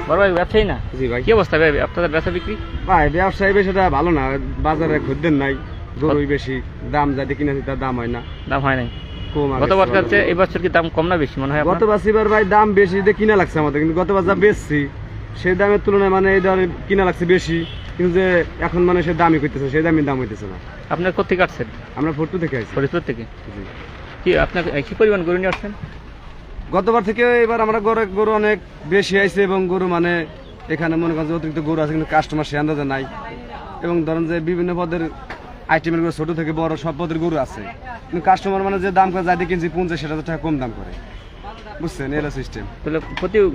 বড় ভাই ব্যবসায়ী না? জি ভাই। কি অবস্থা ভাই আপনাদের বেচা বিক্রি? ভাই ব্যবসায়ী বেশিটা ভালো না, বাজারে খদ্দের নাই, গরুই বেশি, দাম যাতে কিনা তার দাম হয় না, দাম হয় নাই কম। গত বছর চেয়ে এই বছর কি দাম কম না বেশি মনে হয় গত বছর ভাই দাম বেশি দিয়ে কিনা লাগছে আমাদের, কিন্তু গত বছর বেচছি সেই দামের তুলনায় মানে এই ধরনের কিনা লাগছে বেশি, কিন্তু যে এখন মানে সে দামই করতেছে, সেই দামই দাম হইতেছে না। আপনার কোথেকে আসছেন? আমরা ফরিদপুর থেকে আসছি। ফরিদপুর থেকে? জি। কি আপনার কি পরিমাণ গরু নিয়ে আসছেন? গতবার থেকে এবার আমরা গরু অনেক বেশি আইছে, এবং গরু মানে এখানে মনে করেন যে অতিরিক্ত গরু আছে, কিন্তু কাস্টমার সে আন্দাজে নাই, এবং ধরেন যে বিভিন্ন পদের আইটেমের গরু, ছোট থেকে বড় সব পদের গরু আছে, কিন্তু কাস্টমার মানে যে দাম করে যাই দিয়ে কিনছি 50,000 টাকা কম দাম করে, বুঝছেন এলো সিস্টেম। তাহলে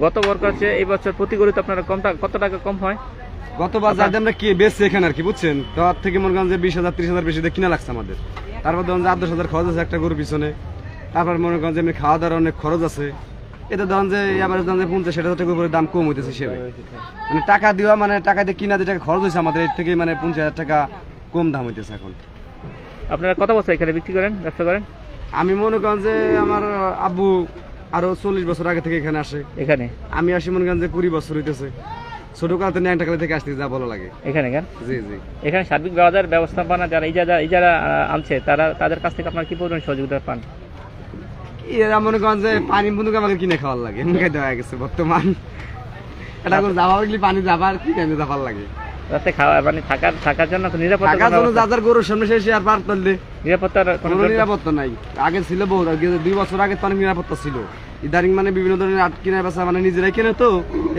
গত বছর চেয়ে এই বছর প্রতি গরুতে আপনারা কত টাকা কম হয়? গতবার যাদের আমরা কি বেচছি এখানে আর কি, বুঝছেন, তার থেকে মনে করেন যে 20,000 30,000 বেশি দিয়ে কিনা লাগছে আমাদের। তারপর ধরুন যে 8-10,000 খরচ আছে একটা গরুর পিছনে, তারপর মনে করেন যে এমনি খাওয়া দাওয়ার অনেক খরচ আছে, এটা ধরেন যে আবার ধরেন যে 50,000 টাকার উপরে দাম কম হইতেছে হিসেবে, মানে টাকা দেওয়া মানে টাকা দিয়ে কিনা যে টাকা খরচ হয়েছে আমাদের, এর থেকে মানে 50,000 টাকা কম দাম হইতেছে এখন। আপনারা কত বছর এখানে বিক্রি করেন, ব্যবসা করেন? আমি মনে করেন যে আমার আব্বু আরো 40 বছর আগে থেকে এখানে আসে, এখানে আমি আসি মনে করেন যে 20 বছর হইতেছে, ছোটকালতে ন্যাংটাকালে থেকে আসতে যা ভালো লাগে এখানে কেন? জি জি। এখানে সার্বিক বাজার ব্যবস্থাপনা যারা ইজারা আনছে তাদের কাছ থেকে আপনার কি পরিমাণ সহযোগিতা পান? এরা মনে করেন যে পানি বন্ধুকে আমাকে কিনে খাওয়ার লাগে, মুখে দেওয়া গেছে বর্তমান, এটা করে যাওয়া হইলে পানি যাবার কি কেন যাবার লাগে, রাতে খাওয়া মানে থাকার জন্য নিরাপত্তা টাকার জন্য যাদের গরুর সামনে শেষে আর পার করলে নিরাপত্তার কোনো কোনো নিরাপত্তা নাই। আগে ছিল বহু, 2 বছর আগে তো অনেক নিরাপত্তা ছিল, ইদারিং মানে বিভিন্ন ধরনের আট কিনা বেচা মানে নিজেরাই কেনে, তো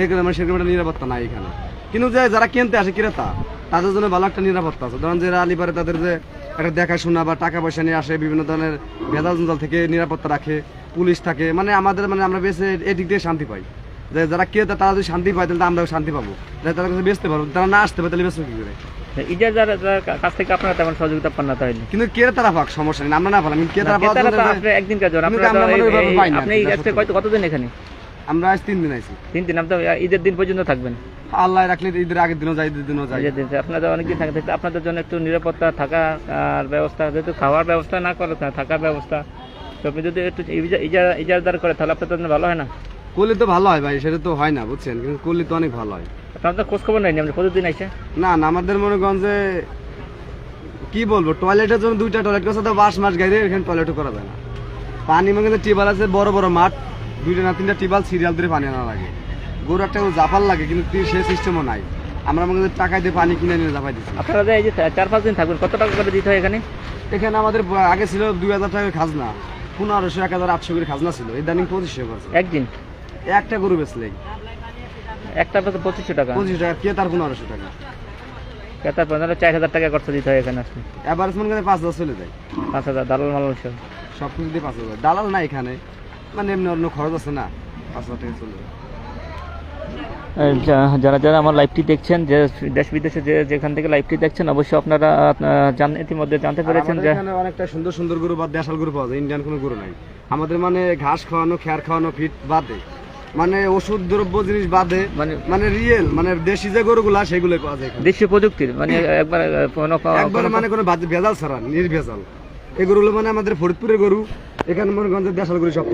এখানে মানে সেরকম একটা নিরাপত্তা নাই এখানে, কিন্তু যে যারা কিনতে আসে ক্রেতা তাদের জন্য ভালো একটা নিরাপত্তা আছে। ধরেন যে আলিপারে তাদের যে একটা দেখাশোনা বা টাকা পয়সা নিয়ে আসে, বিভিন্ন ধরনের ভেজাল জঞ্জাল থেকে নিরাপত্তা রাখে, পুলিশ থাকে, মানে আমাদের মানে আমরা বেশি এদিক দিয়ে শান্তি পাই, যে যারা ক্রেতা তারা যদি শান্তি পায় তাহলে আমরাও শান্তি পাবো, তারা কাছে বেচতে পারবো, তারা না আসতে পারে তাহলে বেচবো কি করে? ইজারার কাছ থেকে আপনারা তেমন সহযোগিতা পান না তাহলে? কিন্তু ক্রেতারা পাক সমস্যা নেই, আমরা না পালাম, কিন্তু ক্রেতারা একদিন কাজ আপনি কতদিন এখানে? আমরা আজ 3 দিন আইছি। 3 দিন? আপনি ঈদের দিন পর্যন্ত থাকবেন? আল্লাহ রাখলে ঈদের আগের দিনও যাই, ঈদের দিনও যাই। আপনাদের অনেকদিন থাকে, আপনাদের জন্য একটু নিরাপত্তা থাকার ব্যবস্থা, যেহেতু খাওয়ার ব্যবস্থা না করে থাকার ব্যবস্থা, তো আপনি যদি একটু ইজারাদার করে তাহলে আপনাদের জন্য ভালো হয় না? করলে তো ভালো হয় ভাই, সেটা তো হয় না, বুঝছেন, কিন্তু করলে তো অনেক ভালো হয়। আপনাদের খোঁজ খবর নেই আপনি প্রতিদিন আইসে? না না, আমাদের মনে করেন যে কি বলবো, টয়লেটের জন্য 2টা টয়লেট করছে, তো মাস গাইরে এখানে টয়লেটও করা যায় না। পানি মনে করেন টিউবওয়েল আছে, বড় বড় মাঠ, 2টা না 3টা টিউবওয়েল সিরিয়াল ধরে পানি আনা লাগে, গরু একটা জাপাল লাগে, কিন্তু সে সিস্টেমও নাই, আমরা মনে করেন টাকা দিয়ে পানি কিনে নিয়ে জাপাই দিচ্ছি। আপনারা যে এই যে 4-5 দিন থাকবেন কত টাকা করে দিতে হয় এখানে? এখানে আমাদের আগে ছিল 2,000 টাকার খাজনা, 1500 1,800 করে খাজনা ছিল, ইদানিং 2500 করছে একদিন একটা গরু বেচলে, একটা 2500 টাকা, 2500 টাকা কে তার 1500 টাকা, ক্রেতার 4000 টাকা খরচ দিতে হয় এখানে আসলে, এভারেজ মনে করেন 5,000 চলে যায়, 5000 দালাল মালাল সব কিছু দিয়ে 5,000, দালাল না এখানে, মানে এমনি অন্য খরচ আছে না, 5,000 টাকা চলে যায়। যারা আমার লাইভটি দেখছেন, যে দেশ বিদেশে যেখান থেকে লাইভটি দেখছেন, অবশ্যই আপনারা ইতিমধ্যে জানতে পেরেছেন যে এখানে অনেকটা সুন্দর সুন্দর গরু বা দেশাল গরু পাওয়া যায়, ইন্ডিয়ান কোনো গরু নাই আমাদের, মানে ঘাস খাওয়ানো, খ্যার খাওয়ানো, ফিট বাদে, মানে ওষুধ দ্রব্য জিনিস বাদে, মানে রিয়েল মানে দেশি যে গরুগুলা সেগুলো পাওয়া যায়, দেশীয় প্রযুক্তির, মানে একবার মানে কোনো ভেজাল ছাড়া নির্ভেজাল এই গরুগুলো, মানে আমাদের ফরিদপুরের গরু, এখানে মনে করেন দেশাল গরু সব।